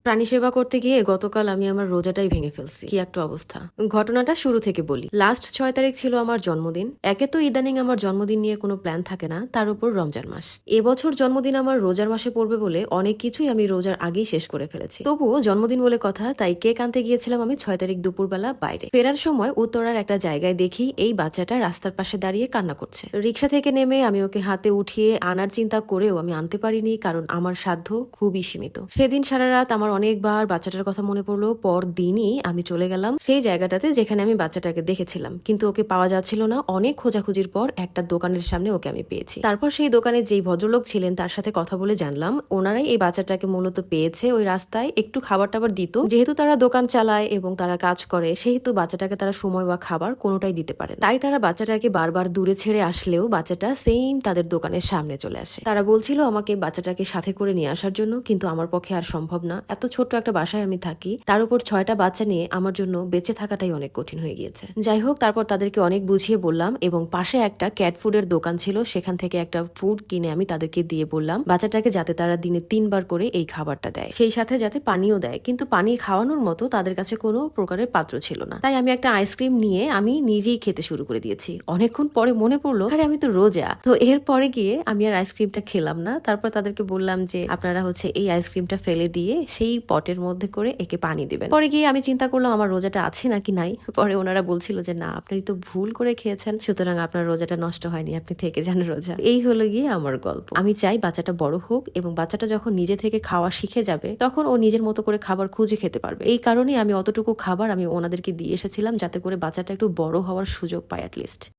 প্রাণী সেবা করতে গিয়ে গতকাল আমি আমার রোজাটাই ভেঙে ফেলছি। কি একটা অবস্থা। ঘটনাটা শুরু থেকে বলি। লাস্ট 6 তারিখ ছিল আমার জন্মদিন। একে তো ইদানিং আমার জন্মদিন নিয়ে কোনো প্ল্যান থাকে না, তার উপর রমজান মাস। এবছর জন্মদিন আমার রোজার মাসে পড়বে বলে অনেক কিছুই আমি রোজার আগেই শেষ করে ফেলেছি। তবুও জন্মদিন বলে কথা, তাই কেক আনতে গিয়েছিলাম আমি 6 তারিখ দুপুরবেলা বাইরে। ফেরার সময় উত্তরার একটা জায়গায় দেখি এই বাচ্চাটা রাস্তার পাশে দাঁড়িয়ে কান্না করছে। রিক্সা থেকে নেমে আমি ওকে হাতে উঠিয়ে আনার চিন্তা করেও আমি আনতে পারিনি, কারণ আমার সাধ্য খুবই সীমিত। সেদিন সারা রাত আমার অনেকবার বাচ্চাটার কথা মনে পড়লো। পর দিনই আমি চলে গেলাম সেই জায়গাটাতে যেখানে আমি বাচ্চাটাকে দেখেছিলাম, কিন্তু ওকে পাওয়া যাচ্ছিল না। অনেক খোঁজাখুঁজির পর একটা দোকানের সামনে ওকে আমি পেয়েছি। তারপর সেই দোকানে যেই ভদ্রলোক ছিলেন তার সাথে কথা বলে জানলাম ওনারাই এই বাচ্চাটাকে মূলত পেয়েছে ওই রাস্তায়। একটু খাবার টাবার দিত, যেহেতু তারা দোকান চালায় এবং তারা কাজ করে, সেহেতু বাচ্চাটাকে তারা সময় বা খাবার কোনোটাই দিতে পারে। তাই তারা বাচ্চাটাকে বারবার দূরে ছেড়ে আসলেও বাচ্চাটা সেম তাদের দোকানের সামনে চলে আসে। তারা বলছিল আমাকে বাচ্চাটাকে সাথে করে নিয়ে আসার জন্য, কিন্তু আমার পক্ষে আর সম্ভব না। এত ছোট্ট একটা বাসায় আমি থাকি, তার উপর 6টা বাচ্চা নিয়ে আমার জন্য বেঁচে থাকাটাই অনেক কঠিন হয়ে গিয়েছে। যাই হোক, তারপর তাদেরকে অনেক বুঝিয়ে বললাম এবং পাশে একটা ক্যাট ফুডের দোকান ছিল, সেখান থেকে একটা ফুড কিনে আমি তাদেরকে দিয়ে বললাম বাচ্চাটাকে যাতে তারা দিনে 3বার করে এই খাবারটা দেয়, সেই সাথে যাতে পানিও দেয়। কিন্তু পানি খাওয়ানোর মতো তাদের কাছে কোনো প্রকারের পাত্র ছিল না। তাই আমি একটা আইসক্রিম নিয়ে আমি নিজেই খেতে শুরু করে দিয়েছি। অনেকক্ষণ পরে মনে পড়লো আরে আমি তো রোজা। তো এরপরে গিয়ে আমি আর আইসক্রিমটা খেলাম না। তারপর তাদেরকে বললাম যে আপনারা এই আইসক্রিমটা ফেলে দিয়ে সেই পটের মধ্যে করে একে পানি দিবেন। পরে গিয়ে আমি চিন্তা করলাম আমার রোজাটা আছে নাকি নাই। পরে ওনারা বলছিল যে না, আপনি তো ভুল করে খেয়েছেন, সুতরাং আপনার রোজাটা নষ্ট হয়নি, আপনি থেকে যান রোজা। এই হলো গিয়ে আমার গল্প। আমি চাই বাচ্চাটা বড় হোক এবং বাচ্চাটা যখন নিজে থেকে খাওয়া শিখে যাবে তখন ও নিজের মতো করে খাবার খুঁজে খেতে পারবে। এই কারণেই আমি অতটুকু খাবার আমি ওনাদেরকে দিয়ে এসেছিলাম, যাতে করে বাচ্চাটা একটু বড় হওয়ার সুযোগ পায় অ্যাটলিস্ট।